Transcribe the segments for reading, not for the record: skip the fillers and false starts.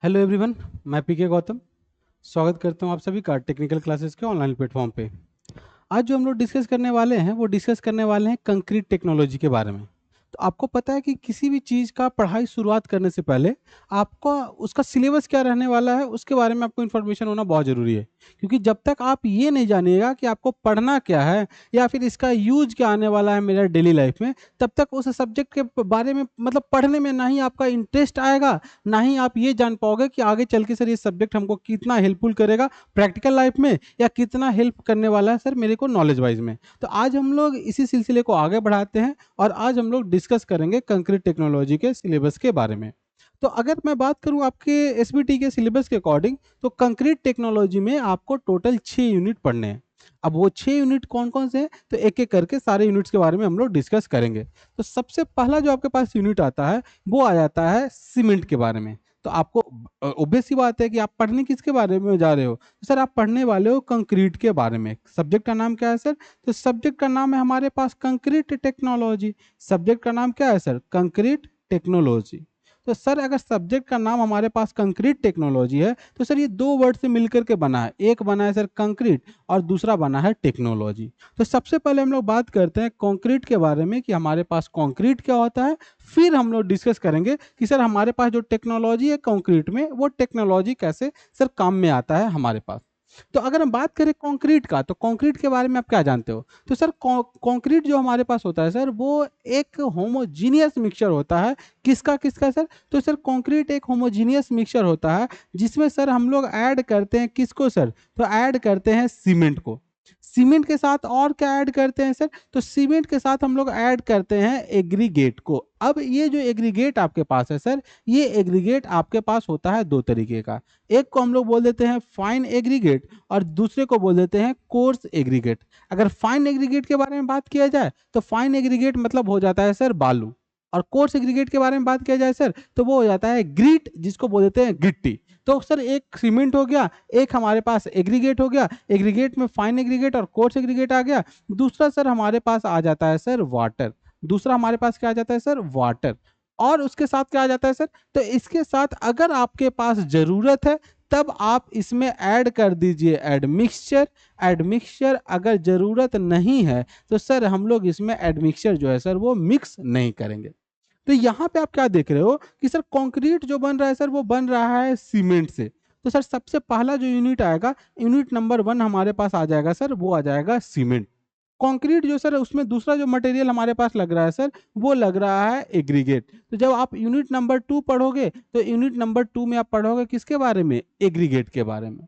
Hello everyone. मैं पीके गौतम स्वागत करता हूं आप सभी का टेक्निकल क्लासेस के ऑनलाइन प्लेटफॉर्म पे। आज जो हम लोग डिस्कस करने वाले हैं वो डिस्कस करने वाले हैं कंक्रीट टेक्नोलॉजी के बारे में। तो आपको पता है कि किसी भी चीज़ का पढ़ाई शुरुआत करने से पहले आपका उसका सिलेबस क्या रहने वाला है उसके बारे में आपको इन्फॉर्मेशन होना बहुत ज़रूरी है। क्योंकि जब तक आप ये नहीं जानिएगा कि आपको पढ़ना क्या है या फिर इसका यूज क्या आने वाला है मेरा डेली लाइफ में, तब तक उस सब्जेक्ट के बारे में मतलब पढ़ने में ना ही आपका इंटरेस्ट आएगा, ना ही आप ये जान पाओगे कि आगे चल के सर ये सब्जेक्ट हमको कितना हेल्पफुल करेगा प्रैक्टिकल लाइफ में, या कितना हेल्प करने वाला है सर मेरे को नॉलेज वाइज में। तो आज हम लोग इसी सिलसिले को आगे बढ़ाते हैं और आज हम लोग डिस्कस करेंगे कंक्रीट टेक्नोलॉजी के सिलेबस के बारे में। तो अगर मैं बात करूं आपके एसबीटी के सिलेबस के अकॉर्डिंग, तो कंक्रीट टेक्नोलॉजी में आपको टोटल 6 यूनिट पढ़ने हैं। अब वो 6 यूनिट कौन कौन से हैं, तो एक एक करके सारे यूनिट्स के बारे में हम लोग डिस्कस करेंगे। तो सबसे पहला जो आपके पास यूनिट आता है वो आ जाता है सीमेंट के बारे में। तो आपको ऑब्वियस सी बात है कि आप पढ़ने किसके बारे में जा रहे हो, तो सर आप पढ़ने वाले हो कंक्रीट के बारे में। सब्जेक्ट का नाम क्या है सर, तो सब्जेक्ट का नाम है हमारे पास कंक्रीट टेक्नोलॉजी। सब्जेक्ट का नाम क्या है सर, कंक्रीट टेक्नोलॉजी। तो सर अगर सब्जेक्ट का नाम हमारे पास कंक्रीट टेक्नोलॉजी है तो सर ये दो वर्ड से मिलकर के बना है, एक बना है सर कंक्रीट और दूसरा बना है टेक्नोलॉजी। तो सबसे पहले हम लोग बात करते हैं कंक्रीट के बारे में कि हमारे पास कंक्रीट क्या होता है। फिर हम लोग डिस्कस करेंगे कि सर हमारे पास जो टेक्नोलॉजी है कंक्रीट में, वो टेक्नोलॉजी कैसे सर काम में आता है हमारे पास। तो अगर हम बात करें कंक्रीट का, तो कंक्रीट के बारे में आप क्या जानते हो, तो सर कंक्रीट जो हमारे पास होता है सर वो एक होमोजीनियस मिक्सचर होता है। किसका किसका सर, तो सर कंक्रीट एक होमोजीनियस मिक्सचर होता है जिसमें सर हम लोग ऐड करते हैं किसको सर, तो ऐड करते हैं सीमेंट को। सीमेंट के साथ और क्या ऐड करते हैं सर, तो सीमेंट के साथ हम लोग ऐड करते हैं एग्रीगेट को। अब ये जो एग्रीगेट आपके पास है सर, ये एग्रीगेट आपके पास होता है दो तरीके का। एक को हम लोग बोल देते हैं फाइन एग्रीगेट और दूसरे को बोल देते हैं कोर्स एग्रीगेट। अगर फाइन एग्रीगेट के बारे में बात किया जाए तो फाइन एग्रीगेट मतलब हो जाता है सर बालू, और कोर्स एग्रीगेट के बारे में बात किया जाए सर तो वो हो जाता है ग्रीट, जिसको बोल देते हैं गिट्टी। तो सर एक सीमेंट हो गया, एक हमारे पास एग्रीगेट हो गया, एग्रीगेट में फाइन एग्रीगेट और कोर्स एग्रीगेट आ गया। दूसरा सर हमारे पास आ जाता है सर वाटर। दूसरा हमारे पास क्या आ जाता है सर, वाटर। और उसके साथ क्या आ जाता है सर, तो इसके साथ अगर आपके पास जरूरत है तब आप इसमें ऐड कर दीजिए एडमिक्सचर। एडमिक्सचर अगर जरूरत नहीं है तो सर हम लोग इसमें एडमिक्सचर जो है सर वो मिक्स नहीं करेंगे। तो यहाँ पे आप क्या देख रहे हो कि सर कंक्रीट जो बन रहा है सर वो बन रहा है सीमेंट से। तो सर सबसे पहला जो यूनिट आएगा, यूनिट नंबर 1 हमारे पास आ जाएगा सर, वो आ जाएगा सीमेंट। कंक्रीट जो सर उसमें दूसरा जो मटेरियल हमारे पास लग रहा है सर वो लग रहा है एग्रीगेट। तो जब आप यूनिट नंबर 2 पढ़ोगे तो यूनिट नंबर 2 में आप पढ़ोगे किसके बारे में, एग्रीगेट के बारे में।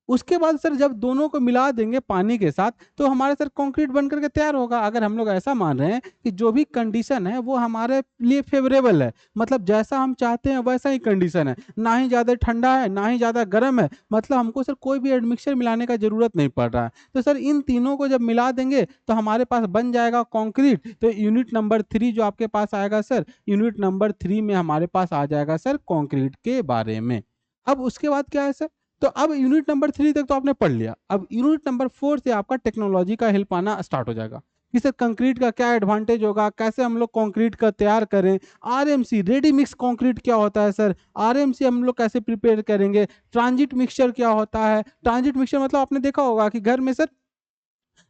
उसके बाद सर जब दोनों को मिला देंगे पानी के साथ तो हमारा सर कंक्रीट बन करके तैयार होगा। अगर हम लोग ऐसा मान रहे हैं कि जो भी कंडीशन है वो हमारे लिए फेवरेबल है, मतलब जैसा हम चाहते हैं वैसा ही कंडीशन है, ना ही ज़्यादा ठंडा है ना ही ज़्यादा गर्म है, मतलब हमको सर कोई भी एडमिक्सचर मिलाने का जरूरत नहीं पड़ रहा है। तो सर इन तीनों को जब मिला देंगे तो हमारे पास बन जाएगा कंक्रीट। तो यूनिट नंबर 3 जो आपके पास आएगा सर, यूनिट नंबर 3 में हमारे पास आ जाएगा सर कंक्रीट के बारे में। अब उसके बाद क्या है सर, तो अब यूनिट नंबर 3 तक तो आपने पढ़ लिया। अब यूनिट नंबर 4 से आपका टेक्नोलॉजी का हेल्प आना स्टार्ट हो जाएगा कि सर कंक्रीट का क्या एडवांटेज होगा, कैसे हम लोग कंक्रीट का तैयार करें। आरएमसी रेडी मिक्स कंक्रीट क्या होता है सर, आरएमसी हम लोग कैसे प्रिपेयर करेंगे। ट्रांजिट मिक्सचर क्या होता है, ट्रांजिट मिक्सचर मतलब आपने देखा होगा कि घर में सर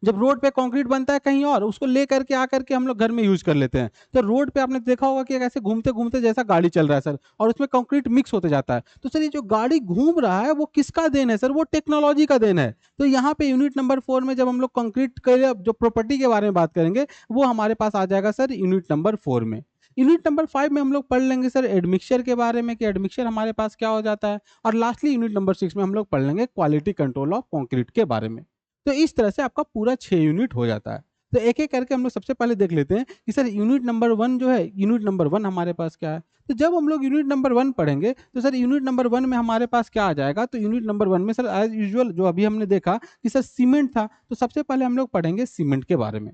जब रोड पे कंक्रीट बनता है कहीं और, उसको ले करके आकर के हम लोग घर में यूज कर लेते हैं। तो रोड पे आपने देखा होगा कि ऐसे घूमते घूमते जैसा गाड़ी चल रहा है सर, और उसमें कंक्रीट मिक्स होते जाता है। तो सर ये जो गाड़ी घूम रहा है वो किसका देन है सर, वो टेक्नोलॉजी का देन है। तो यहाँ पे यूनिट नंबर 4 में जब हम लोग कंक्रीट के जो प्रॉपर्टी के बारे में बात करेंगे वो हमारे पास आ जाएगा सर यूनिट नंबर 4 में। यूनिट नंबर 5 में हम लोग पढ़ लेंगे सर एडमिक्सचर के बारे में कि एडमिक्सचर हमारे पास क्या हो जाता है। और लास्टली यूनिट नंबर 6 में हम लोग पढ़ लेंगे क्वालिटी कंट्रोल ऑफ कंक्रीट के बारे में। तो इस तरह से आपका पूरा 6 यूनिट हो जाता है। तो एक एक करके हम लोग सबसे पहले देख लेते हैं कि सर यूनिट नंबर 1 जो है, यूनिट नंबर 1 हमारे पास क्या है। तो जब हम लोग यूनिट नंबर 1 पढ़ेंगे तो सर यूनिट नंबर 1 में हमारे पास क्या आ जाएगा, तो यूनिट नंबर 1 में सर एज यूजुअल जो अभी हमने देखा कि सर सीमेंट था, तो सबसे पहले हम लोग पढ़ेंगे सीमेंट के बारे में।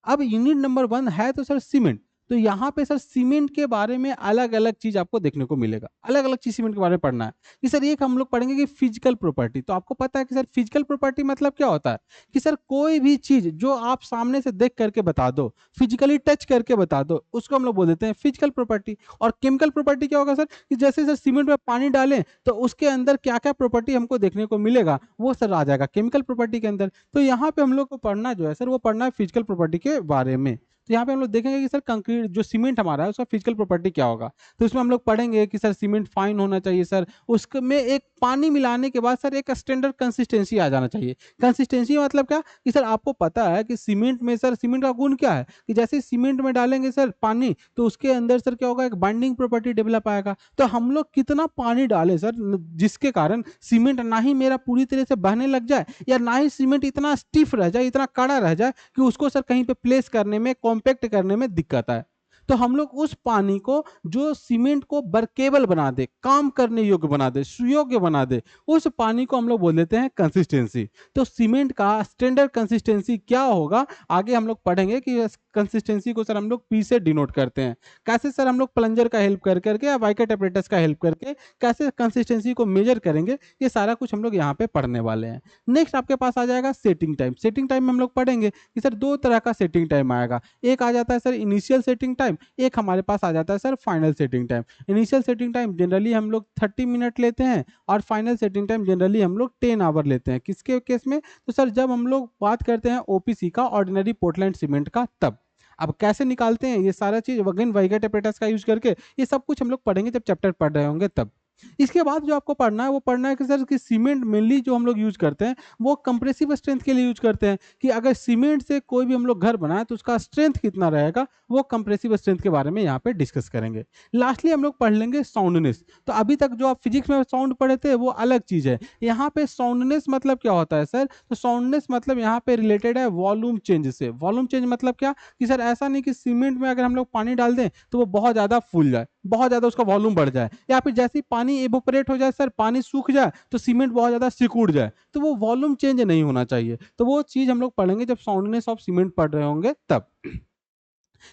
अब यूनिट नंबर 1 है तो सर सीमेंट, तो यहाँ पे सर सीमेंट के बारे में अलग-अलग चीज़ आपको देखने को मिलेगा। अलग-अलग चीज़ सीमेंट के बारे में पढ़ना है। कि सर एक हम लोग पढ़ेंगे कि फिजिकल प्रॉपर्टी। तो आपको पता है कि सर फिजिकल प्रॉपर्टी मतलब क्या होता है? कि सर कोई भी चीज़ जो आप सामने से देख करके बता दो, फिजिकली टच करके बता दो, उसको हम लोग बोल देते हैं फिजिकल प्रॉपर्टी। और केमिकल प्रॉपर्टी क्या होगा सर? कि जैसे सर सीमेंट में पानी डालें तो उसके अंदर क्या-क्या प्रॉपर्टी हमको देखने को मिलेगा, वो सर आ जाएगा केमिकल प्रॉपर्टी के अंदर। तो यहाँ पे हम लोग को पढ़ना जो है सर वो पढ़ना है फिजिकल प्रॉपर्टी के बारे में। तो यहाँ पे हम लोग देखेंगे कि सर कंक्रीट जो सीमेंट हमारा है उसका फिजिकल प्रॉपर्टी क्या होगा। तो इसमें हम लोग पढ़ेंगे कि सर सीमेंट फाइन होना चाहिए सर, उसमें एक पानी मिलाने के बाद सर एक स्टैंडर्ड कंसिस्टेंसी आ जाना चाहिए। कंसिस्टेंसी मतलब क्या कि सर आपको पता है कि सीमेंट में सर सीमेंट का गुण क्या है कि जैसे सीमेंट में डालेंगे सर पानी तो उसके अंदर सर क्या होगा, एक बाइंडिंग प्रॉपर्टी डेवलप आएगा। तो हम लोग कितना पानी डालें सर जिसके कारण सीमेंट ना ही मेरा पूरी तरह से बहने लग जाए या ना ही सीमेंट इतना स्टिफ रह जाए, इतना कड़ा रह जाए कि उसको सर कहीं पे प्लेस करने में, कॉम्पैक्ट करने में दिक्कत आए। तो हम लोग उस पानी को जो सीमेंट को वर्केबल बना दे, काम करने योग्य बना दे, सुयोग्य बना दे, उस पानी को हम लोग बोल देते हैं कंसिस्टेंसी। तो सीमेंट का स्टैंडर्ड कंसिस्टेंसी क्या होगा, आगे हम लोग पढ़ेंगे कि कंसिस्टेंसी को सर हम लोग पी से डिनोट करते हैं। कैसे सर हम लोग प्लंजर का हेल्प कर करके या वाइकेट अपरेटस का हेल्प करके कैसे कंसिस्टेंसी को मेजर करेंगे, ये सारा कुछ हम लोग यहाँ पे पढ़ने वाले हैं। नेक्स्ट आपके पास आ जाएगा सेटिंग टाइम। सेटिंग टाइम में हम लोग पढ़ेंगे कि सर दो तरह का सेटिंग टाइम आएगा। एक आ जाता है सर इनिशियल सेटिंग टाइम, एक हमारे पास आ जाता है sir final setting time. Initial setting time generally हम लोग 30 मिनट लेते हैं और फाइनल सेटिंग टाइम जनरली हम लोग 10 आवर लेते हैं। किसके केस में? तो सर जब हम लोग बात करते हैं ओपीसी का, ऑर्डिनरी पोर्टलैंड सीमेंट का, तब। अब कैसे निकालते हैं ये सारा चीज अगेन वाइकेट अपरेटस का यूज करके, ये सब कुछ हम लोग पढ़ेंगे जब चैप्टर पढ़ रहे होंगे तब। इसके बाद जो आपको पढ़ना है वो पढ़ना है कि सर कि सीमेंट मेनली जो हम लोग यूज करते हैं वो कंप्रेसिव स्ट्रेंथ के लिए यूज करते हैं, कि अगर सीमेंट से कोई भी हम लोग घर बनाए तो उसका स्ट्रेंथ कितना रहेगा, वो कंप्रेसिव स्ट्रेंथ के बारे में यहाँ पे डिस्कस करेंगे। लास्टली हम लोग पढ़ लेंगे साउंडनेस। तो अभी तक जो आप फिजिक्स में साउंड पढ़े थे वो अलग चीज है, यहाँ पे साउंडनेस मतलब क्या होता है सर? तो साउंडनेस मतलब यहाँ पे रिलेटेड है वॉल्यूम चेंज से। वॉल्यूम चेंज मतलब क्या कि सर ऐसा नहीं कि सीमेंट में अगर हम लोग पानी डाल दें तो वो बहुत ज्यादा फूल जाए, बहुत ज्यादा उसका वॉल्यूम बढ़ जाए, या फिर जैसे ही पानी इवोपरेट हो जाए सर, पानी सूख जाए तो सीमेंट बहुत ज्यादा सिकुड़ जाए, तो वो वॉल्यूम चेंज नहीं होना चाहिए। तो वो चीज हम लोग पढ़ेंगे जब साउंडनेस ऑफ सीमेंट पढ़ रहे होंगे तब।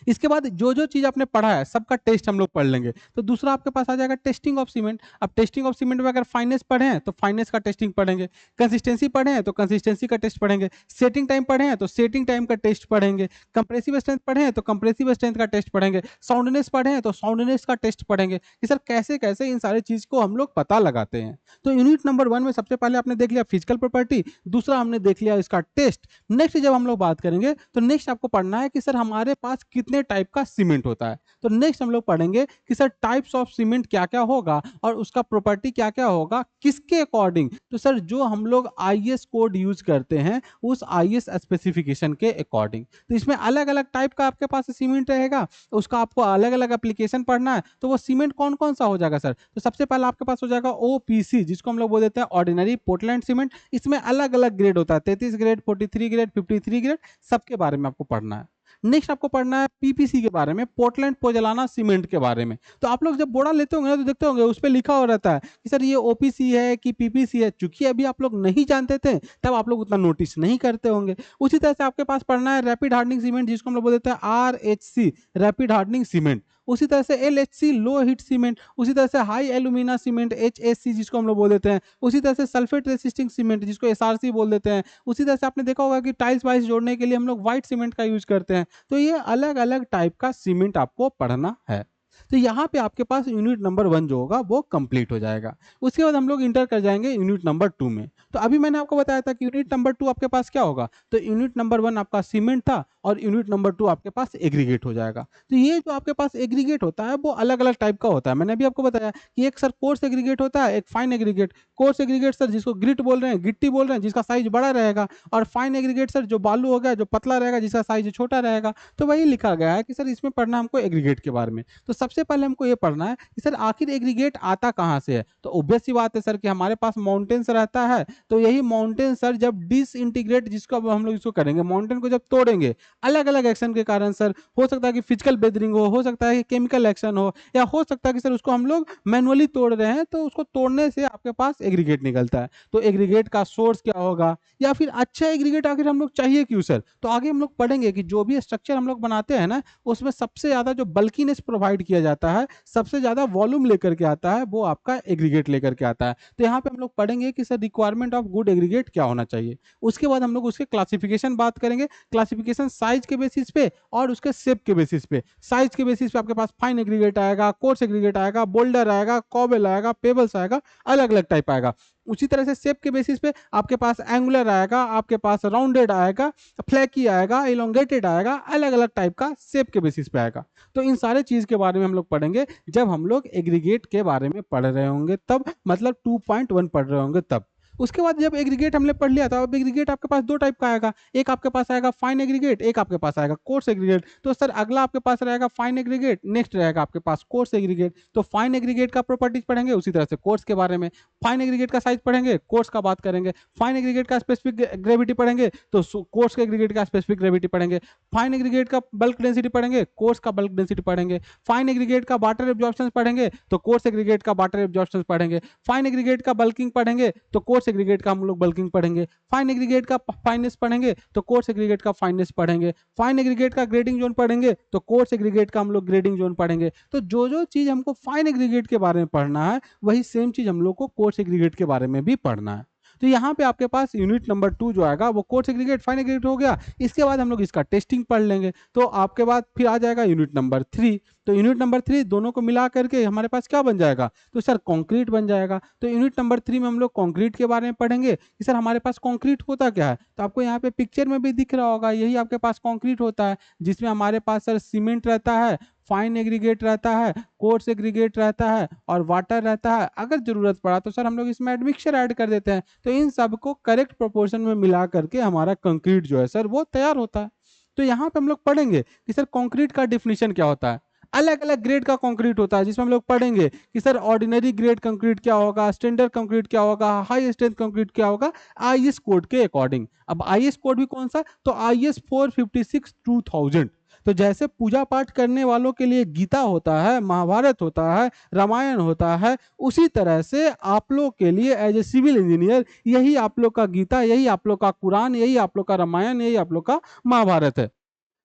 इसके बाद जो जो चीज आपने पढ़ा है सबका टेस्ट हम लोग पढ़ लेंगे। तो दूसरा आपके पास आ जाएगा टेस्टिंग ऑफ सीमेंट। अब टेस्टिंग ऑफ सीमेंट में अगर फाइनेस पढ़े हैं तो फाइनेस का टेस्टिंग पढ़ेंगे, कंसिस्टेंसी पढ़े हैं तो कंसिस्टेंसी का टेस्ट पढ़ेंगे, सेटिंग टाइम पढ़े हैं तो सेटिंग टाइम का टेस्ट पढ़ेंगे, कंप्रेसिव स्ट्रेंथ पढ़े हैं तो कंप्रेसिव स्ट्रेंथ का टेस्ट पढ़ेंगे, साउंडनेस पढ़े हैं तो साउंडनेस का टेस्ट पढ़ेंगे कि सर कैसे कैसे इन सारी चीज को हम लोग पता लगाते हैं। तो यूनिट नंबर 1 में सबसे पहले आपने देख लिया फिजिकल प्रॉपर्टी, दूसरा हमने देख लिया इसका टेस्ट। नेक्स्ट जब हम लोग बात करेंगे तो नेक्स्ट आपको पढ़ना है कि सर हमारे पास कितने टाइप का सीमेंट होता है। तो नेक्स्ट हम लोग पढ़ेंगे कि सर टाइप्स ऑफ सीमेंट क्या क्या होगा और उसका प्रॉपर्टी क्या क्या होगा, किसके अकॉर्डिंग। तो सर जो हम लोग आईएस कोड यूज करते हैं उस आईएस स्पेसिफिकेशन के अकॉर्डिंग। तो इसमें अलग अलग टाइप का आपके पास सीमेंट रहेगा, उसका आपको अलग अलग एप्लीकेशन पढ़ना है। तो वो सीमेंट कौन कौन सा हो जाएगा सर? तो सबसे पहले आपके पास हो जाएगा ओपीसी, जिसको हम लोग बोल देते हैं ऑर्डिनरी पोर्टलैंड सीमेंट। इसमें अलग अलग ग्रेड होता है, 33 ग्रेड, 43 ग्रेड, 53 ग्रेड, सबके बारे में आपको पढ़ना है। नेक्स्ट आपको पढ़ना है पीपीसी के बारे में, पोर्टलैंड पोजलाना सीमेंट के बारे में। तो आप लोग जब बोरा लेते होंगे ना तो देखते होंगे उस पर लिखा हो रहता है कि सर ये ओपीसी है कि पीपीसी है। चूंकि अभी आप लोग नहीं जानते थे तब आप लोग उतना नोटिस नहीं करते होंगे। उसी तरह से आपके पास पढ़ना है रैपिड हार्डनिंग सीमेंट, जिसको हम लोग बोल देते हैं आरएचसी, रैपिड हार्डनिंग सीमेंट। उसी तरह से एलएचसी, लो हीट सीमेंट। उसी तरह से हाई एल्यूमिना सीमेंट, एचएससी, जिसको हम लोग बोल देते हैं। उसी तरह से सल्फेट रेसिस्टिंग सीमेंट, जिसको एसआरसी बोल देते हैं। उसी तरह से आपने देखा होगा कि टाइल्स वाइल्स जोड़ने के लिए हम लोग व्हाइट सीमेंट का यूज करते हैं। तो ये अलग अलग टाइप का सीमेंट आपको पढ़ना है। तो यहाँ पे आपके पास यूनिट नंबर 1 जो होगा वो कंप्लीट हो जाएगा। उसके बाद हम लोग इंटर कर जाएंगे यूनिट नंबर 2 में। तो अभी मैंने आपको बताया था कि यूनिट नंबर 2 आपके पास क्या होगा। तो यूनिट नंबर 1 आपका सीमेंट था और यूनिट नंबर 2 आपके पास एग्रीगेट हो जाएगा। तो ये जो आपके पास एग्रीगेट होता है वो अलग अलग टाइप का होता है। मैंने अभी आपको बताया कि एक सर कोर्स एग्रीगेट होता है, एक fine aggregate. Coarse aggregate sir जिसको ग्रिट बोल रहे हैं, गिट्टी बोल रहे हैं, जिसका साइज बड़ा रहेगा। और फाइन एग्रीगेट सर जो बालू हो गया, जो पतला रहेगा, जिसका साइज छोटा रहेगा। तो वही लिखा गया है कि सर इसमें पढ़ना हमको एग्रीगेट के बारे में। तो सबसे सबसे पहले हमको ये पढ़ना है कि सर आखिर एग्रीगेट आता कहाँ से है। तो ऑब्वियस सी बात है सर कि हमारे पास माउंटेन्स रहता है, तो यही माउंटेन सर जब डिसइंटीग्रेट, जिसको अब हम लोग इसको करेंगे, माउंटेन को जब तोड़ेंगे अलग अलग एक्शन के कारण सर, हो सकता है कि फिजिकल वेदरिंग हो सकता है कि केमिकल एक्शन हो, या हो सकता है कि सर उसको हम लोग मैनुअली तोड़ रहे हैं, तो उसको तोड़ने से आपके पास एग्रीगेट निकलता है। तो एग्रीगेट का सोर्स क्या होगा, या फिर अच्छा एग्रीगेट आखिर हम लोग चाहिए क्यों सर। तो आगे हम लोग पढ़ेंगे कि जो भी स्ट्रक्चर हम लोग बनाते हैं ना, उसमें सबसे ज्यादा जो बल्कीनेस प्रोवाइड किया जाता है, सबसे ज्यादा वॉल्यूम लेकर के आता है, वो आपका एग्रीगेट लेकर के आता है। तो यहाँ पे हम लोग पढ़ेंगे कि sir requirement of good aggregate क्या होना चाहिए। उसके बाद हम लोग उसके क्लासिफिकेशन बात करेंगे, क्लासिफिकेशन साइज के बेसिस पे और उसके शेप के बेसिस पे। साइज के बेसिस पे आपके पास फाइन एग्रीगेट आएगा, कोर्स एग्रीगेट आएगा, बोल्डर आएगा, कॉबल आएगा, पेबल्स आएगा, अलग अलग टाइप आएगा। उसी तरह से शेप के बेसिस पे आपके पास एंगुलर आएगा, आपके पास राउंडेड आएगा, फ्लैकी आएगा, इलोंगेटेड आएगा, अलग अलग टाइप का शेप के बेसिस पे आएगा। तो इन सारे चीज के बारे में हम लोग पढ़ेंगे जब हम लोग एग्रीगेट के बारे में पढ़ रहे होंगे, तब मतलब 2.1 पढ़ रहे होंगे तब। उसके बाद जब एग्रीगेट हमने पढ़ लिया था, अब एग्रीगेट आपके पास दो टाइप का आएगा, एक आपके पास आएगा फाइन एग्रीगेट, एक आपके पास आएगा कोर्स एग्रीगेट। तो सर अगला आपके पास रहेगा फाइन एग्रीगेट, नेक्स्ट रहेगा आपके पास कोर्स एग्रीगेट। तो फाइन एग्रीगेट का प्रॉपर्टीज पढ़ेंगे, उसी तरह से कोर्स के बारे में। फाइन एग्रीगेट का साइज पढ़ेंगे, कोर्स का बात करेंगे। फाइन एग्रीगेट का स्पेसिफिक ग्रेविटी पढ़ेंगे, तो कोर्स के एग्रीगेट का स्पेसिफिक ग्रेविटी पढ़ेंगे। फाइन एग्रीगेट का बल्क डेंसिटी पढ़ेंगे, कोर्स का बल्क डेंसिटी पढ़ेंगे। फाइन एग्रीगेट का वाटर एब्जॉर्प्शन पढ़ेंगे, तो कोर्स एग्रीगेट का वाटर एब्जॉर्प्शन पढ़ेंगे। फाइन एग्रीगेट का बल्किंग पढ़ेंगे, तो कोर्स एग्रीगेट का हम लोग बल्किंग पढ़ेंगे। फाइन एग्रीगेट का फाइनेस पढ़ेंगे, तो कोर्स एग्रीगेट का फाइनेस पढ़ेंगे। फाइन एग्रीगेट का ग्रेडिंग जोन पढ़ेंगे, तो कोर्स एग्रीगेट का हम लोग ग्रेडिंग जोन पढ़ेंगे। तो जो जो चीज हमको फाइन एग्रीगेट के बारे में पढ़ना है, वही सेम चीज हम लोग को कोर्स एग्रीगेट के बारे में भी पढ़ना है। तो यहाँ पे आपके पास यूनिट नंबर 2 जो आएगा वो कोर्स एग्रीगेट फाइन एग्रीगेट हो गया। इसके बाद हम लोग इसका टेस्टिंग पढ़ लेंगे, तो आपके बाद फिर आ जाएगा यूनिट नंबर 3। तो यूनिट नंबर 3 दोनों को मिला करके हमारे पास क्या बन जाएगा, तो सर कंक्रीट बन जाएगा। तो यूनिट नंबर 3 में हम लोग कंक्रीट के बारे में पढ़ेंगे कि सर हमारे पास कंक्रीट होता क्या है। तो आपको यहाँ पे पिक्चर में भी दिख रहा होगा, यही आपके पास कंक्रीट होता है, जिसमें हमारे पास सर सीमेंट रहता है, फाइन एग्रीगेट रहता है, कोर्स एग्रीगेट रहता है और वाटर रहता है। अगर जरूरत पड़ा तो सर हम लोग इसमें एडमिक्सचर ऐड कर देते हैं। तो इन सब को करेक्ट प्रोपोर्शन में मिला करके हमारा कंक्रीट जो है सर वो तैयार होता है। तो यहाँ पे हम लोग पढ़ेंगे कि सर कंक्रीट का डिफिनीशन क्या होता है। अलग अलग ग्रेड का कंक्रीट होता है, जिसमें हम लोग पढ़ेंगे कि सर ऑर्डिनरी ग्रेड कंक्रीट क्या होगा, स्टैंडर्ड कंक्रीट क्या होगा, हाई स्ट्रेंथ कंक्रीट क्या होगा, आईएस कोड के अकॉर्डिंग। अब आईएस कोड भी कौन सा, तो आईएस 456/2000। तो जैसे पूजा पाठ करने वालों के लिए गीता होता है, महाभारत होता है, रामायण होता है, उसी तरह से आप लोग के लिए एज ए सिविल इंजीनियर यही आप लोग का गीता, यही आप लोग का कुरान, यही आप लोग का रामायण, यही आप लोग का महाभारत है।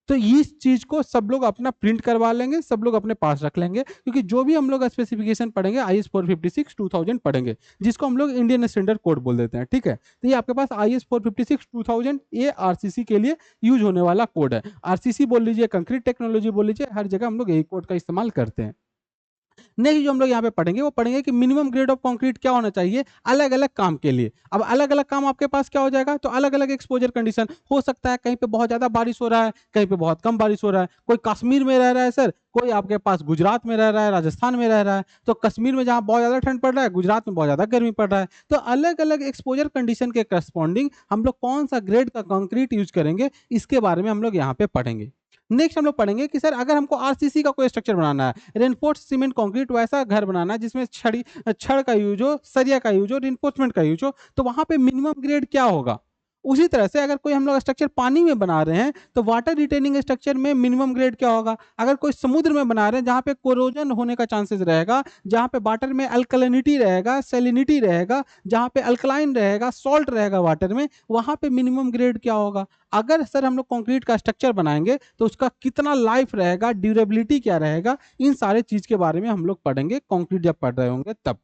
तो इस चीज को सब लोग अपना प्रिंट करवा लेंगे, सब लोग अपने पास रख लेंगे, क्योंकि जो भी हम लोग स्पेसिफिकेशन पढ़ेंगे आईएस 456/2000 पढ़ेंगे, जिसको हम लोग इंडियन स्टैंडर्ड कोड बोल देते हैं। ठीक है, तो ये आपके पास आईएस 456/2000 ये आरसीसी के लिए यूज होने वाला कोड है। आरसीसी बोल लीजिए, कंक्रीट टेक्नोलॉजी बोल लीजिए, हर जगह हम लोग यही कोड का इस्तेमाल करते हैं। नेक्स्ट जो हम लोग यहाँ पे पढ़ेंगे वो पढ़ेंगे कि मिनिमम ग्रेड ऑफ कंक्रीट क्या होना चाहिए अलग अलग काम के लिए। अब अलग अलग काम आपके पास क्या हो जाएगा, तो अलग अलग एक्सपोजर कंडीशन हो सकता है, कहीं पे बहुत ज्यादा बारिश हो रहा है, कहीं पे बहुत कम बारिश हो रहा है, कोई कश्मीर में रह रहा है सर, कोई आपके पास गुजरात में रह रहा है, राजस्थान में रह रहा है। तो कश्मीर में जहाँ बहुत ज्यादा ठंड पड़ रहा है, गुजरात में बहुत ज्यादा गर्मी पड़ रहा है। तो अलग अलग एक्सपोजर कंडीशन के करस्पॉन्डिंग हम लोग कौन सा ग्रेड का कंक्रीट यूज करेंगे, इसके बारे में हम लोग यहाँ पे पढ़ेंगे। नेक्स्ट हम लोग पढ़ेंगे कि सर अगर हमको आरसीसी का कोई स्ट्रक्चर बनाना है, रेनफोर्स सीमेंट कंक्रीट वैसा घर बनाना है जिसमें छड़ का यूज हो, सरिया का यूज हो, रेनफोर्समेंट का यूज हो, तो वहां पे मिनिमम ग्रेड क्या होगा। उसी तरह से अगर कोई हम लोग स्ट्रक्चर पानी में बना रहे हैं, तो वाटर रिटेनिंग स्ट्रक्चर में मिनिमम ग्रेड क्या होगा। अगर कोई समुद्र में बना रहे हैं जहां पे कोरोजन होने का चांसेस रहेगा, जहां पे वाटर में अल्कलिनिटी रहेगा, सेलिनिटी रहेगा, जहां पे अल्कलाइन रहेगा, सॉल्ट रहेगा वाटर में, वहां पे मिनिमम ग्रेड क्या होगा। अगर सर हम लोग कंक्रीट का स्ट्रक्चर बनाएंगे तो उसका कितना लाइफ रहेगा, ड्यूरेबिलिटी क्या रहेगा, इन सारे चीज के बारे में हम लोग पढ़ेंगे कंक्रीट जब पढ़ रहे होंगे तब।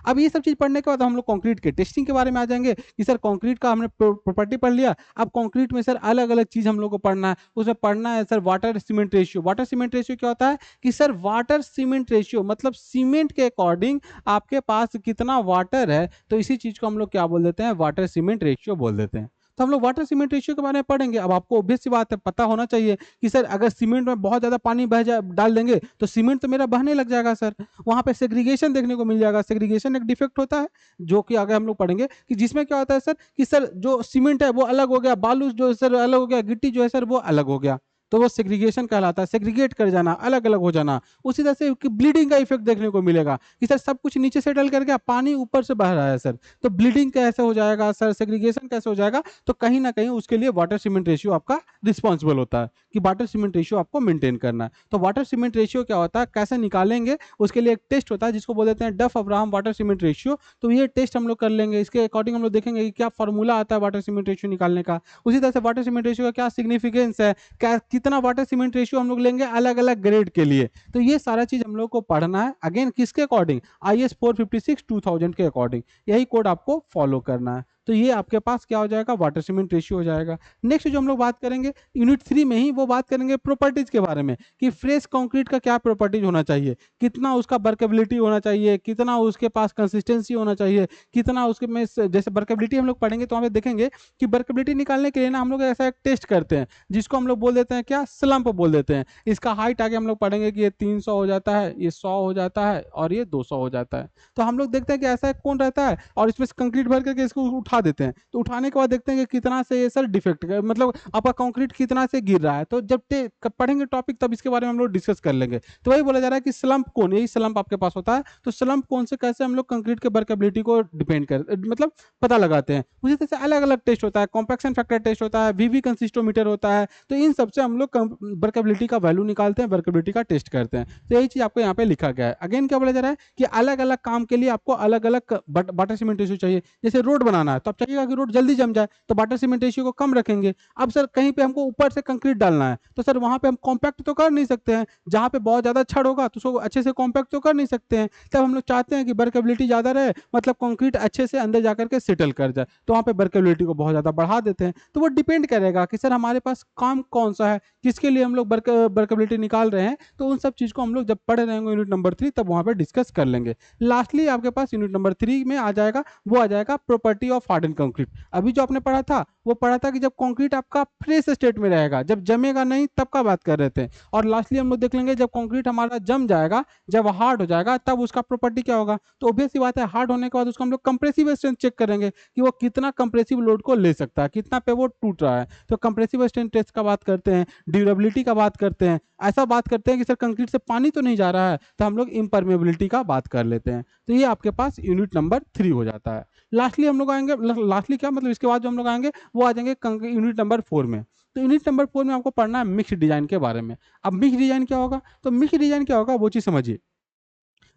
अब ये सब चीज पढ़ने के बाद हम लोग कंक्रीट के टेस्टिंग के बारे में आ जाएंगे कि सर कंक्रीट का हमने प्रॉपर्टी पढ़ लिया। अब कंक्रीट में सर अलग अलग चीज हम लोग को पढ़ना है, उसमें पढ़ना है sir water cement ratio. Water cement ratio क्या होता है कि सर वाटर सीमेंट रेशियो मतलब सीमेंट के अकॉर्डिंग आपके पास कितना वाटर है, तो इसी चीज को हम लोग क्या बोल देते हैं, वाटर सीमेंट रेशियो बोल देते हैं। तो हम लोग वाटर सीमेंट रेशियो के बारे में पढ़ेंगे। अब आपको ऑब्वियस सी बात है, पता होना चाहिए कि सर अगर सीमेंट में बहुत ज्यादा पानी बह जाए डाल देंगे तो सीमेंट तो मेरा बहने लग जाएगा सर, वहां पे सेग्रीगेशन देखने को मिल जाएगा। सेग्रीगेशन एक डिफेक्ट होता है जो कि आगे हम लोग पढ़ेंगे कि जिसमें क्या होता है सर कि सर जो सीमेंट है वो अलग हो गया, बालू जो सर अलग हो गया, गिट्टी जो है सर वो अलग हो गया। तो वो सेग्रीगेशन कहलाता है, सेग्रीगेट कर जाना, अलग अलग हो जाना। उसी तरह से ब्लीडिंग का इफेक्ट देखने को मिलेगा कि सर सब कुछ नीचे से डल करके पानी ऊपर से बह रहा है सर, तो ब्लीडिंग कैसे हो जाएगा सर, सेग्रीगेशन कैसे हो जाएगा। तो कहीं ना कहीं उसके लिए वाटर सीमेंट रेशियो आपका रिस्पॉन्सिबल होता है कि वाटर सीमेंट रेशियो आपको मेंटेन करना है। तो वाटर सीमेंट रेशियो क्या होता है, कैसे निकालेंगे, उसके लिए एक टेस्ट होता है जिसको बोल देते हैं डफ अब्राहम वाटर सीमेंट रेशियो। तो ये टेस्ट हम लोग कर लेंगे, इसके अकॉर्डिंग हम लोग देखेंगे कि क्या फॉर्मूला आता है वाटर सीमेंट रेशियो निकालने का। उसी तरह से वाटर सीमेंट रेशियो का क्या सिग्निफिकेंस है, क्या कितना वाटर सीमेंट रेशियो हम लोग लेंगे अलग अलग ग्रेड के लिए। तो ये सारा चीज हम लोग को पढ़ना है, अगेन किसके अकॉर्डिंग, IS 456 2000 के अकॉर्डिंग यही कोड आपको फॉलो करना है। तो ये आपके पास क्या हो जाएगा, वाटर सीमेंट रेशियो हो जाएगा। नेक्स्ट जो हम लोग बात करेंगे यूनिट 3 में ही, वो बात करेंगे प्रॉपर्टीज के बारे में कि फ्रेश कंक्रीट का क्या प्रॉपर्टीज होना चाहिए, कितना उसका वर्केबिलिटी होना चाहिए, कितना उसके पास कंसिस्टेंसी होना चाहिए, कितना उसके में जैसे वर्केबिलिटी हम लोग पढ़ेंगे तो हमें देखेंगे कि वर्केबिलिटी निकालने के लिए ना हम लोग ऐसा एक टेस्ट करते हैं जिसको हम लोग बोल देते हैं क्या, स्लंप बोल देते हैं। इसका हाइट आगे हम लोग पढ़ेंगे कि ये 300 हो जाता है, ये 100 हो जाता है और ये 200 हो जाता है। तो हम लोग देखते हैं कि ऐसा कौन रहता है और इसमें कंक्रीट भर करके इसको उठा देते हैं। तो उठाने के बाद देखते हैं कि कितना से ये सर डिफेक्ट, मतलब आपका कंक्रीट कितना से गिर रहा है। तो जब पढ़ेंगे टॉपिक तब इसके बारे में हम लोग डिस्कस कर लेंगे। तो वही बोला जा रहा है कि स्लंप कौन, यही स्लंप आपके पास होता है। तो स्लंप कौन से कैसे हम लोग कंक्रीट के वर्केबिलिटी को डिपेंड कर मतलब पता लगाते हैं। उसी तरह से अलग अलग टेस्ट होता है, कॉम्पैक्शन फैक्टर टेस्ट होता है, वीवी कंसिस्टोमीटर होता है। तो इन सबसे हम लोग वर्केबिलिटी का वैल्यू निकालते हैं, वर्केबिलिटी का टेस्ट करते हैं। तो यही चीज आपको यहाँ पे लिखा गया है। अगेन क्या बोला जा रहा है कि अलग अलग काम के लिए आपको अलग अलग वाटर सीमेंट रेशियो चाहिए। जैसे रोड बनाना है तो आप चाहिएगा कि रोड जल्दी जम जाए, तो वाटर सीमेंट रेशियो को कम रखेंगे। अब सर कहीं पे हमको ऊपर से कंक्रीट डालना है तो सर वहां पे हम कॉम्पैक्ट तो कर नहीं सकते हैं, जहां पे बहुत ज्यादा छड़ होगा तो उसको अच्छे से कॉम्पैक्ट तो कर नहीं सकते हैं। तब हम लोग चाहते हैं कि वर्केबिलिटी ज्यादा रहे, मतलब कंक्रीट अच्छे से अंदर जाकर के सेटल कर जाए, तो वहां पे वर्केबिलिटी को बहुत ज्यादा बढ़ा देते हैं। तो वो डिपेंड करेगा कि सर हमारे पास काम कौन सा है, किसके लिए हम लोग वर्केबिलिटी निकाल रहे हैं। तो उन सब चीज को हम लोग जब पढ़ रहे होंगे यूनिट नंबर 3 तब वहां पे डिस्कस कर लेंगे। लास्टली आपके पास यूनिट नंबर 3 में आ जाएगा, वो आ जाएगा प्रॉपर्टी ऑफ हार्डन कंक्रीट। अभी जो आपने पढ़ा था वो पढ़ा था कि जब कंक्रीट आपका फ्रेश स्टेट में रहेगा, जब जमेगा नहीं तब का बात कर रहे थे। और लास्टली हम लोग देख लेंगे जब कंक्रीट हमारा जम जाएगा, जब हार्ड हो जाएगा तब उसका प्रॉपर्टी क्या होगा। तो ऑब्वियस सी बात है, हार्ड होने के बाद उसको हम लोग कंप्रेसिव स्ट्रेंथ चेक करेंगे कि वो कितना कंप्रेसिव लोड को ले सकता है, कितना पे वो टूट रहा है। तो कंप्रेसिव स्ट्रेंथ टेस्ट का बात करते हैं, ड्यूरेबिलिटी का बात करते हैं, ऐसा बात करते हैं कि सर कंक्रीट से पानी तो नहीं जा रहा है, तो हम लोग इम्परमेबिलिटी का बात कर लेते हैं। तो ये आपके पास यूनिट नंबर 3 हो जाता है। लास्टली हम लोग आएंगे, लास्टली क्या मतलब इसके बाद जो हम लोग आएंगे वो आ जाएंगे यूनिट नंबर 4 में। तो यूनिट नंबर 4 में आपको पढ़ना है मिक्स डिजाइन के बारे में। अब मिक्स डिजाइन क्या होगा, तो मिक्स डिजाइन क्या होगा वो चीज समझिए।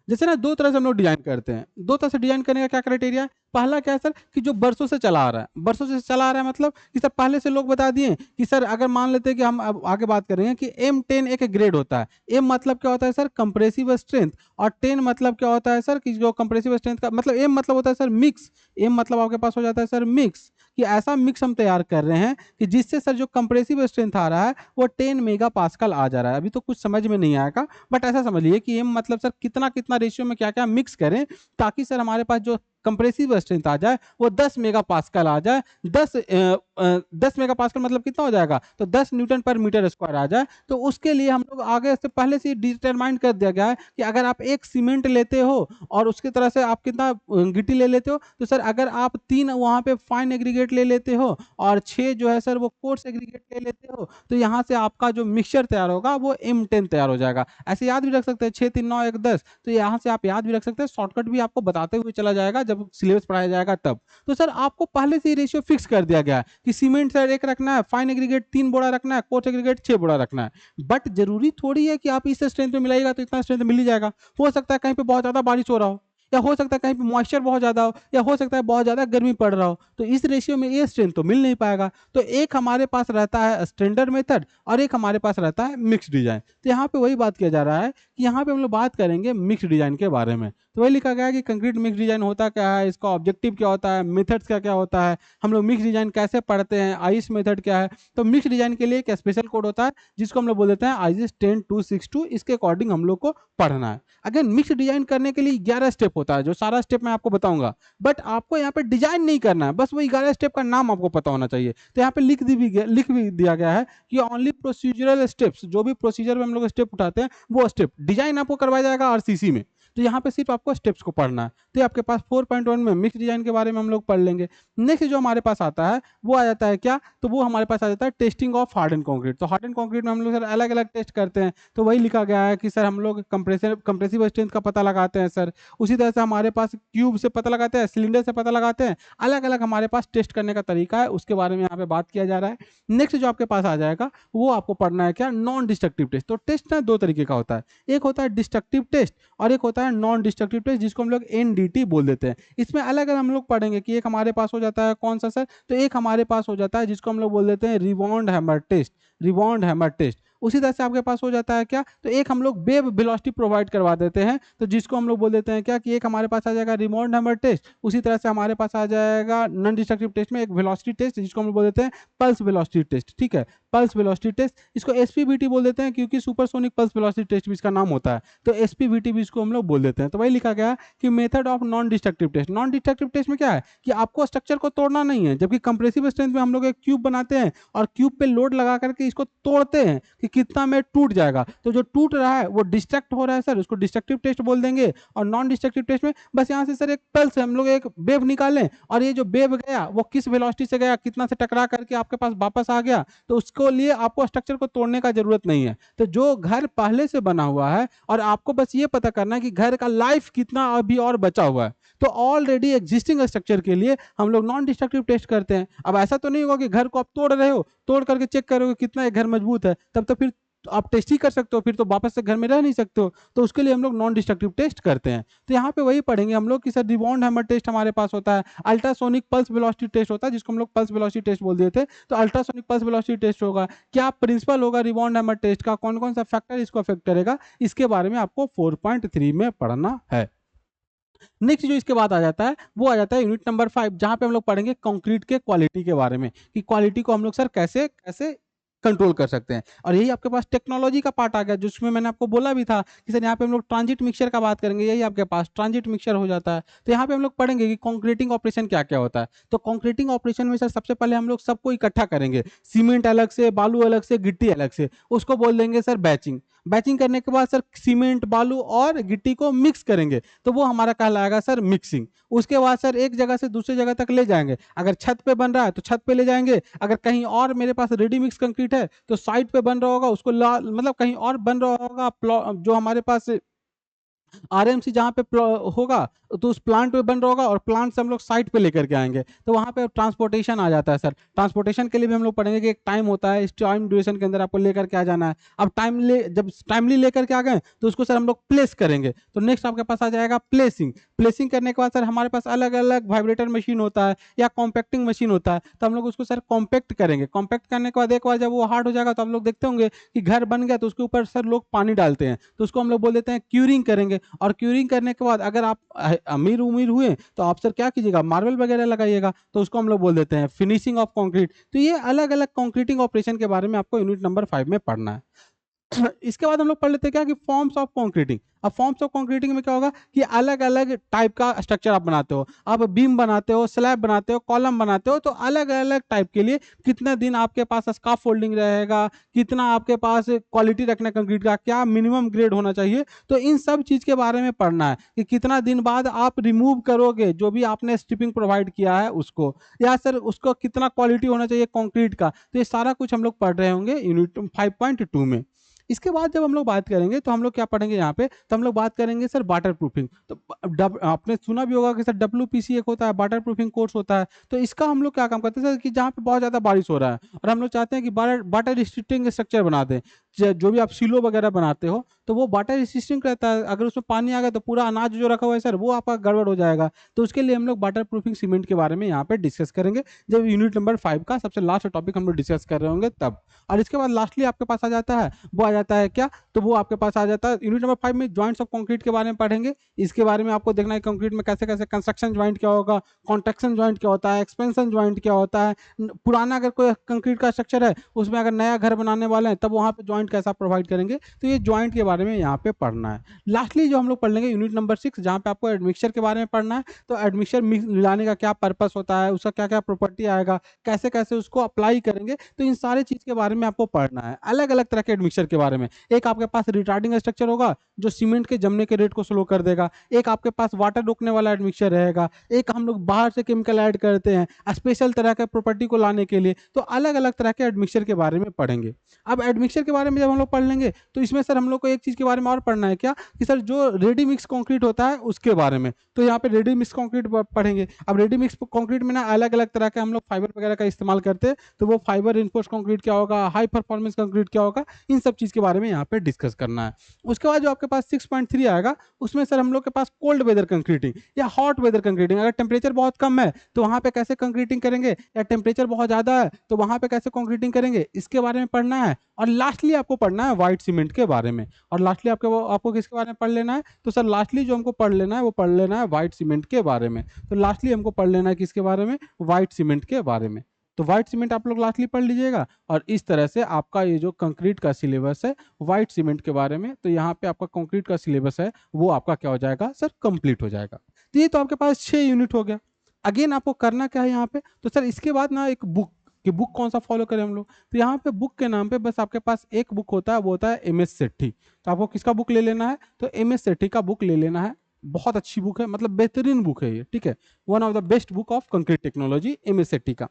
जैसे ना दो तरह से हम लोग डिजाइन करते हैं, दो तरह से डिजाइन करने का क्या क्राइटेरिया है। पहला क्या है सर कि जो बरसों से चला आ रहा है, बरसों से चला आ रहा है मतलब कि सर पहले से लोग बता दिए कि सर अगर मान लेते हैं कि हम अब आगे बात करेंगे कि M10 एक ग्रेड होता है। M मतलब क्या होता है सर, कंप्रेसिव स्ट्रेंथ, और 10 मतलब क्या होता है सर कि जो कंप्रेसिव स्ट्रेंथ का मतलब M मतलब होता है सर मिक्स। M मतलब आपके पास हो जाता है सर मिक्स, कि ऐसा मिक्स हम तैयार कर रहे हैं कि जिससे सर जो कंप्रेसिव स्ट्रेंथ आ रहा है वो 10 मेगा पास्कल आ जा रहा है। अभी तो कुछ समझ में नहीं आएगा, बट ऐसा समझ लीजिए कि M मतलब सर कितना कितना रेशियो में क्या क्या मिक्स करें ताकि सर हमारे पास जो कंप्रेसिव स्ट्रेंथ आ जाए वो 10 मेगा पास्कल आ जाए। 10 मेगा पास्कल मतलब कितना हो जाएगा, तो 10 न्यूटन पर मीटर स्क्वायर आ जाए। तो उसके लिए हम लोग आगे से पहले से डिटरमाइन कर दिया गया है कि अगर आप एक सीमेंट लेते हो और उसकी तरह से आप कितना गिट्टी ले लेते हो, तो सर अगर आप 3 वहाँ पे फाइन एग्रीगेट ले लेते हो और 6 जो है सर वो कोर्स एग्रीगेट ले लेते हो, तो यहाँ से आपका जो मिक्सचर तैयार होगा वो M10 तैयार हो जाएगा। ऐसे याद भी रख सकते हैं 6 3 9 1 10। तो यहाँ से आप याद भी रख सकते हैं, शॉर्टकट भी आपको बताते हुए चला जाएगा जब सिलेबस पढ़ाया जाएगा तब। तो सर आपको पहले से ही रेशियो फिक्स कर दिया गया है कि सीमेंट सर 1 रखना है, फाइन एग्रीगेट 3 बोरा रखना है, कोर्स एग्रीगेट 6 बोरा रखना है। बट जरूरी थोड़ी है कि आप इस स्ट्रेंथ में मिलाइएगा तो इतना स्ट्रेंथ मिल ही जाएगा। हो सकता है कहीं पे बहुत ज्यादा बारिश हो रहा हो, या हो सकता है कहीं पे मॉइस्चर बहुत ज्यादा हो, या हो सकता है बहुत ज्यादा गर्मी पड़ रहा हो, तो इस रेशियो में ये स्ट्रेंथ तो मिल नहीं पाएगा। तो एक हमारे पास रहता है स्टैंडर्ड मेथड और एक हमारे पास रहता है मिक्स डिजाइन। तो यहाँ पे वही बात किया जा रहा है कि यहाँ पे हम लोग बात करेंगे मिक्स डिजाइन के बारे में। तो वही लिखा गया है कि कंक्रीट मिक्स डिजाइन होता क्या है, इसका ऑब्जेक्टिव क्या होता है, मेथड्स क्या क्या होता है, हम लोग मिक्स डिजाइन कैसे पढ़ते हैं, आइस मेथड क्या है। तो मिक्स डिजाइन के लिए एक स्पेशल कोड होता है जिसको हम लोग बोल देते हैं आइस 10262। इसके अकॉर्डिंग हम लोग को पढ़ना है। अगेन मिक्स डिजाइन करने के लिए 11 स्टेप होता है, जो सारा स्टेप मैं आपको बताऊंगा, बट आपको यहाँ पे डिजाइन नहीं करना है, बस वो 11 स्टेप का नाम आपको पता होना चाहिए। तो यहाँ पे लिख भी दिया गया है कि ओनली प्रोसीजरल स्टेप्स, जो भी प्रोसीजर में हम लोग स्टेप उठाते हैं वो स्टेप डिजाइन आपको करवाया जाएगा RCC में। तो यहाँ पे सिर्फ आपको स्टेप्स को पढ़ना है। तो ये आपके पास 4.1 में मिक्स डिजाइन के बारे में हम लोग पढ़ लेंगे। नेक्स्ट जो हमारे पास आता है वो आ जाता है क्या, तो वो हमारे पास आ जाता है testing of hard and concrete. तो हार्ड एंड कॉन्क्रीट में हम लोग सर अलग अलग टेस्ट करते हैं। तो वही लिखा गया है कि सर हम लोग कंप्रेसिव स्ट्रेंथ का पता लगाते हैं सर, उसी तरह से हमारे पास क्यूब से पता लगाते हैं, सिलेंडर से पता लगाते हैं, अलग अलग हमारे पास टेस्ट करने का तरीका है, उसके बारे में यहाँ पे बात किया जा रहा है। नेक्स्ट जो आपके पास आ जाएगा वो आपको पढ़ना है क्या, नॉन डिस्ट्रक्टिव टेस्ट। तो टेस्ट ना दो तरीके का होता है, एक होता है डिस्ट्रक्टिव टेस्ट और एक होता है नॉन डिस्ट्रक्टिव टेस्ट, जिसको हम लोग एनडीटी बोल देते हैं। इसमें अलग अलग हम लोग पढ़ेंगे कि एक हमारे पास हो जाता है कौन सा सर, तो एक हमारे पास हो जाता है जिसको हम लोग बोल देते हैं rebound hammer test, rebound hammer test. उसी तरह से आपके पास हो जाता है क्या, तो एक हम लोग वेव वेलोसिटी प्रोवाइड करवा देते हैं, तो जिसको हम लोग बोल देते हैं क्या, कि एक हमारे पास आ जाएगा रिबॉन्ड हैमर टेस्ट। उसी तरह से हमारे पास आ जाएगा नॉन डिस्ट्रक्टिव टेस्ट में एक वेलोसिटी टेस्ट, जिसको हम लोग बोल देते हैं पल्स वेलोसिटी टेस्ट। ठीक है, पल्स वेलोसिटी टेस्ट, इसको एसपीवीटी बोल देते हैं क्योंकि सुपरसोनिक पल्स वेलोसिटी टेस्ट भी इसका नाम होता है, तो एसपीवीटी भी इसको हम लोग बोल देते हैं। तो वही लिखा गया कि method of non destructive test. Non destructive test में क्या है कि आपको स्ट्रक्चर को तोड़ना नहीं है, जबकि कंप्रेसिव स्ट्रेंथ में हम लोग एक क्यूब बनाते हैं और क्यूब पे लोड लगा करके इसको तोड़ते हैं कि कितना में टूट जाएगा। तो जो टूट रहा है वो डिस्ट्रक्ट हो रहा है सर, उसको डिस्ट्रक्टिव टेस्ट बोल देंगे। और नॉन डिस्ट्रक्टिव टेस्ट में बस यहाँ से सर एक पल्स हम लोग एक वेव निकालें और ये जो वेव गया वो किस वेलोसिटी से गया, कितना से टकरा करके आपके पास वापस आ गया, तो उसको लिए आपको स्ट्रक्चर को तोड़ने का जरूरत नहीं है। तो जो घर पहले से बना हुआ है और आपको बस ये पता करना है कि घर का लाइफ कितना अभी और बचा हुआ है, तो ऑलरेडी एग्जिस्टिंग स्ट्रक्चर के लिए हम लोग नॉन डिस्ट्रक्टिव टेस्ट करते हैं। अब ऐसा तो नहीं होगा कि घर को आप तोड़ रहे हो, तोड़ करके चेक करोगे कितना एक घर मजबूत है, तब तो फिर आप टेस्ट ही कर सकते हो, फिर तो वापस से घर में रह नहीं सकते हो। तो उसके लिए हम लोग नॉन डिस्ट्रक्टिव टेस्ट करते हैं। तो यहाँ पे वही पढ़ेंगे हम लोग कि सर रिबॉन्ड हैमर टेस्ट हमारे पास होता है, अल्ट्रासोनिक पल्स वेलोसिटी टेस्ट होता है जिसको हम लोग पल्स वेलोसिटी टेस्ट बोल दिए थे। तो अल्ट्रासोनिक पल्स वेलोसिटी टेस्ट होगा, क्या प्रिंसिपल होगा रिबॉन्ड हैमर टेस्ट का, कौन कौन सा फैक्टर इसको अफेक्ट करेगा, इसके बारे में आपको 4.3 में पढ़ना है। नेक्स्ट जो इसके बाद आ जाता है वो आ जाता है यूनिट नंबर 5, जहां पे हम लोग पढ़ेंगे कंक्रीट के क्वालिटी के बारे में, कि क्वालिटी को हम लोग सर कैसे कैसे कंट्रोल कर सकते हैं। और यही आपके पास टेक्नोलॉजी का पार्ट आ गया, जिसमें मैंने आपको बोला भी था कि सर यहाँ पे हम लोग ट्रांजिट मिक्सचर का बात करेंगे, यही आपके पास ट्रांजिट मिक्सचर हो जाता है। तो यहाँ पे हम लोग पढ़ेंगे कि कंक्रीटिंग ऑपरेशन क्या क्या होता है। तो कंक्रीटिंग ऑपरेशन में सर सबसे पहले हम लोग सबको इकट्ठा करेंगे, सीमेंट अलग से, बालू अलग से, गिट्टी अलग से, उसको बोल देंगे सर बैचिंग। बैचिंग करने के बाद सर सीमेंट, बालू और गिट्टी को मिक्स करेंगे, तो वो हमारा कहलाएगा सर मिक्सिंग। उसके बाद सर एक जगह से दूसरी जगह तक ले जाएंगे, अगर छत पे बन रहा है तो छत पे ले जाएंगे, अगर कहीं और मेरे पास रेडी मिक्स कंक्रीट है तो साइड पे बन रहा होगा उसको मतलब कहीं और बन रहा होगा, जो हमारे पास आरएमसी जहाँ पे होगा तो उस प्लांट पे बन रहा होगा और प्लांट से हम लोग साइट पे लेकर के आएंगे, तो वहाँ पे ट्रांसपोर्टेशन आ जाता है सर। ट्रांसपोर्टेशन के लिए भी हम लोग पढ़ेंगे कि एक टाइम होता है, इस टाइम ड्यूरेशन के अंदर आपको लेकर के आ जाना है। अब जब टाइमली लेकर के आ गए तो उसको सर हम लोग प्लेस करेंगे। तो नेक्स्ट आपके पास आ जाएगा प्लेसिंग। प्लेसिंग करने के बाद सर हमारे पास अलग अलग वाइब्रेटर मशीन होता है या कॉम्पैक्टिंग मशीन होता है, तो हम लोग उसको सर कॉम्पैक्ट करेंगे। कॉम्पैक्ट करने के बाद एक बार जब वो हार्ड हो जाएगा तो हम लोग देखते होंगे कि घर बन गया तो उसके ऊपर सर लोग पानी डालते हैं, तो उसको हम लोग बोल देते हैं क्यूरिंग करेंगे। और क्यूरिंग करने के बाद अगर आप अमीर उमीर हुए तो आप सर क्या कीजिएगा, मार्बल वगैरह लगाइएगा, तो उसको हम लोग बोल देते हैं फिनिशिंग ऑफ कंक्रीट। तो ये अलग अलग कंक्रीटिंग ऑपरेशन के बारे में आपको यूनिट नंबर 5 में पढ़ना है। इसके बाद हम लोग पढ़ लेते हैं क्या, कि फॉर्म्स ऑफ कंक्रीटिंग। अब फॉर्म्स ऑफ कंक्रीटिंग में क्या होगा कि अलग अलग टाइप का स्ट्रक्चर आप बनाते हो, आप बीम बनाते हो, स्लैब बनाते हो, कॉलम बनाते हो, तो अलग अलग टाइप के लिए कितना दिन आपके पास स्काफ फोल्डिंग रहेगा, कितना आपके पास क्वालिटी रखना कंक्रीट का, क्या मिनिमम ग्रेड होना चाहिए, तो इन सब चीज के बारे में पढ़ना है कि कितना दिन बाद आप रिमूव करोगे जो भी आपने स्ट्रिपिंग प्रोवाइड किया है उसको, या सर उसको कितना क्वालिटी होना चाहिए कंक्रीट का। तो ये सारा कुछ हम लोग पढ़ रहे होंगे यूनिट 5.2 में। इसके बाद जब हम लोग बात करेंगे तो हम लोग क्या पढ़ेंगे यहाँ पे, तो हम लोग बात करेंगे सर वाटर प्रूफिंग। तो आपने सुना भी होगा कि सर WPC एक होता है, वाटर प्रूफिंग कोर्स होता है। तो इसका हम लोग क्या काम करते हैं सर, कि जहाँ पे बहुत ज़्यादा बारिश हो रहा है और हम लोग चाहते हैं कि वाटर रिस्ट्रिक्टिंग स्ट्रक्चर बना दें, जो भी आप सिलो वगैरह बनाते हो तो वो वाटर रेसिस्टेंट रहता है, अगर उसमें पानी आ गया तो पूरा अनाज जो रखा हुआ है सर वो आपका गड़बड़ हो जाएगा। तो उसके लिए हम लोग वाटर प्रूफिंग सीमेंट के बारे में यहाँ पे डिस्कस करेंगे, जब यूनिट नंबर 5 का सबसे लास्ट टॉपिक हम लोग डिस्कस कर रहे होंगे तब। और इसके बाद लास्टली आपके पास आ जाता है, वो आ जाता है क्या, तो वो आपके पास आ जाता है यूनिट नंबर 5 में जॉइंट्स ऑफ कंक्रीट के बारे में पढ़ेंगे। इसके बारे में आपको देखना है कंक्रीट में कैसे कैसे कंस्ट्रक्शन जॉइंट क्या होगा, कॉन्ट्रैक्शन जॉइंट क्या होता है, एक्सपेंशन जॉइंट क्या होता है। पुराना अगर कोई कंक्रीट का स्ट्रक्चर है उसमें अगर नया घर बनाने वाले हैं तब वहाँ पे जॉइंट जॉइंट कैसा प्रोवाइड करेंगे, तो ये जॉइंट के बारे में यहाँ पे पढ़ना है। लास्टली जो हम लोग पढ़ लेंगे यूनिट नंबर 6, जहाँ पे आपको एडमिक्सचर के बारे में पढ़ना है। तो एडमिक्सचर मिलाने का क्या पर्पस होता है, उसका क्या क्या प्रॉपर्टी आएगा, कैसे कैसे उसको अप्लाई करेंगे, तो इन सारे चीज़ के बारे में आपको पढ़ना है। अलग अलग तरह के एडमिक्सचर के बारे में, एक आपके पास रिटार्डिंग स्ट्रक्चर होगा जो सीमेंट के जमने के रेट को स्लो कर देगा, एक आपके पास वाटर रोकने वाला एडमिक्सचर रहेगा, एक हम लोग बाहर से केमिकल ऐड करते हैं स्पेशल तरह के प्रॉपर्टी को लाने के लिए। तो अलग अलग तरह के एडमिक्सचर के बारे में पढ़ेंगे। अब एडमिक्सचर के बारे में जब हम लोग पढ़ लेंगे तो इसमें सर हम लोग को एक चीज़ के बारे में और पढ़ना है क्या, कि सर जो रेडी मिक्स कंक्रीट होता है उसके बारे में। तो यहाँ पे रेडी मिक्स कंक्रीट पढ़ेंगे। अब रेडी मिक्स कंक्रीट में ना अलग अलग तरह के हम लोग फाइबर वगैरह का इस्तेमाल करते हैं, तो वो फाइबर रिइंफोर्स्ड कंक्रीट क्या होगा, हाई परफॉर्मेंस कंक्रीट क्या होगा, इन सब चीज़ के बारे में यहाँ पे डिस्कस करना है। उसके बाद जो आपके पास 6.3 आएगा, उसमें सर हम लोग के पास कोल्ड वेदर कंक्रीटिंग या हॉट वेदर कंक्रीटिंग, अगर टेम्परेचर बहुत कम है तो वहाँ पे कैसे कंक्रीटिंग करेंगे, या टेम्परेचर बहुत ज़्यादा है तो वहाँ पे कैसे कंक्रीटिंग करेंगे, इसके बारे में पढ़ना है। और लास्टली आपको पढ़ना है व्हाइट सीमेंट के बारे में। और लास्टली आपको किसके बारे में पढ़ लेना है, तो सर लास्टली जो हमको पढ़ लेना है वो पढ़ लेना है व्हाइट सीमेंट के बारे में। तो लास्टली हमको पढ़ लेना है किसके बारे में, व्हाइट सीमेंट के बारे में। तो व्हाइट सीमेंट आप लोग लास्टली पढ़ लीजिएगा। और इस तरह से आपका ये जो कंक्रीट का सिलेबस है व्हाइट सीमेंट के बारे में, तो यहाँ पे आपका कंक्रीट का सिलेबस है वो आपका क्या हो जाएगा सर, कंप्लीट हो जाएगा। तो ये तो आपके पास 6 यूनिट हो गया। अगेन आपको करना क्या है यहाँ पे, तो सर इसके बाद ना एक बुक, कि बुक कौन सा फॉलो करें हम लोग, तो यहाँ पे बुक के नाम पे बस आपके पास एक बुक होता है, वो होता है एम एस सेठी। तो आपको किसका बुक ले लेना है, तो एम एस सेठी का बुक ले लेना है। बहुत अच्छी बुक है, मतलब बेहतरीन बुक है ये, ठीक है। One of the best book of concrete technology M S Sethi का।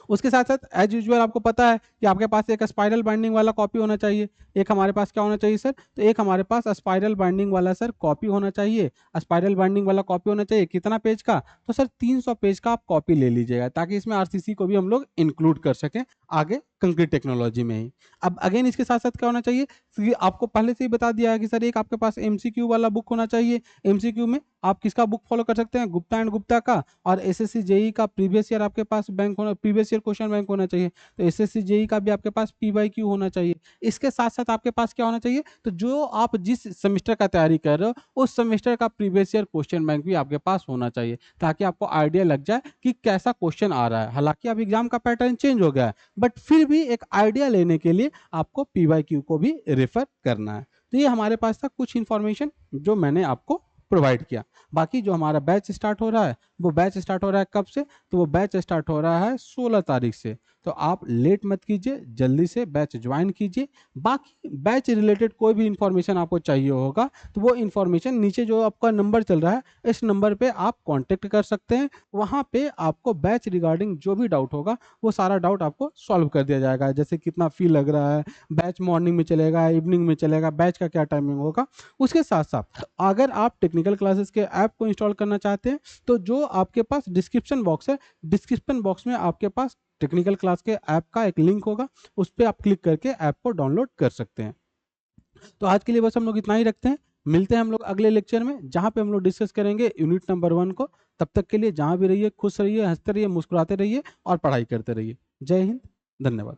उसके साथ साथ एज यूजुअल आपको पता है कि आपके पास एक स्पाइरल बाइंडिंग वाला कॉपी होना चाहिए। एक हमारे पास क्या होना चाहिए सर, तो एक हमारे पास स्पाइरल बाइंडिंग वाला सर कॉपी होना चाहिए। स्पाइरल बाइंडिंग वाला कॉपी होना चाहिए, कितना पेज का, तो सर 300 पेज का आप कॉपी ले लीजिएगा, ताकि इसमें आरसीसी को भी हम लोग इंक्लूड कर सकें आगे कंक्रीट टेक्नोलॉजी में ही। अब अगेन इसके साथ साथ क्या होना चाहिए, तो आपको पहले से ही बता दिया है कि सर एक आपके पास एमसीक्यू वाला बुक होना चाहिए। एमसीक्यू में आप किसका बुक फॉलो कर सकते हैं, गुप्ता एंड गुप्ता का। और एसएससी जेई का प्रीवियस ईयर आपके पास बैंक होना, प्रीवियस ईयर क्वेश्चन बैंक होना चाहिए। तो एसएससी जेई का भी आपके पास पीवाईक्यू होना चाहिए। इसके साथ साथ आपके पास क्या होना चाहिए, तो जो आप जिस सेमेस्टर का तैयारी कर रहे हो उस सेमेस्टर का प्रीवियस ईयर क्वेश्चन बैंक भी आपके पास होना चाहिए, ताकि आपको आइडिया लग जाए कि कैसा क्वेश्चन आ रहा है। हालांकि अब एग्जाम का पैटर्न चेंज हो गया है, बट फिर भी एक आइडिया लेने के लिए आपको पीवाईक्यू को भी रेफर करना है। तो ये हमारे पास था कुछ इंफॉर्मेशन जो मैंने आपको प्रोवाइड किया। बाकी जो हमारा बैच स्टार्ट हो रहा है, वो बैच स्टार्ट हो रहा है कब से, तो वो बैच स्टार्ट हो रहा है 16 तारीख से। तो आप लेट मत कीजिए, जल्दी से बैच ज्वाइन कीजिए। बाकी बैच रिलेटेड कोई भी इंफॉर्मेशन आपको चाहिए होगा तो वो इंफॉर्मेशन नीचे जो आपका नंबर चल रहा है, इस नंबर पे आप कांटेक्ट कर सकते हैं। वहाँ पे आपको बैच रिगार्डिंग जो भी डाउट होगा वो सारा डाउट आपको सॉल्व कर दिया जाएगा। जैसे कितना फी लग रहा है, बैच मॉर्निंग में चलेगा, इवनिंग में चलेगा, बैच का क्या टाइमिंग होगा। उसके साथ साथ अगर आप टेक्निकल क्लासेस के ऐप को इंस्टॉल करना चाहते हैं, तो जो आपके पास डिस्क्रिप्शन बॉक्स है, डिस्क्रिप्शन बॉक्स में आपके पास टेक्निकल क्लास के ऐप का एक लिंक होगा, उस पर आप क्लिक करके ऐप को डाउनलोड कर सकते हैं। तो आज के लिए बस हम लोग इतना ही रखते हैं। मिलते हैं हम लोग अगले लेक्चर में, जहां पे हम लोग डिस्कस करेंगे यूनिट नंबर 1 को। तब तक के लिए जहां भी रहिए खुश रहिए, हंसते रहिए, मुस्कुराते रहिए और पढ़ाई करते रहिए। जय हिंद, धन्यवाद।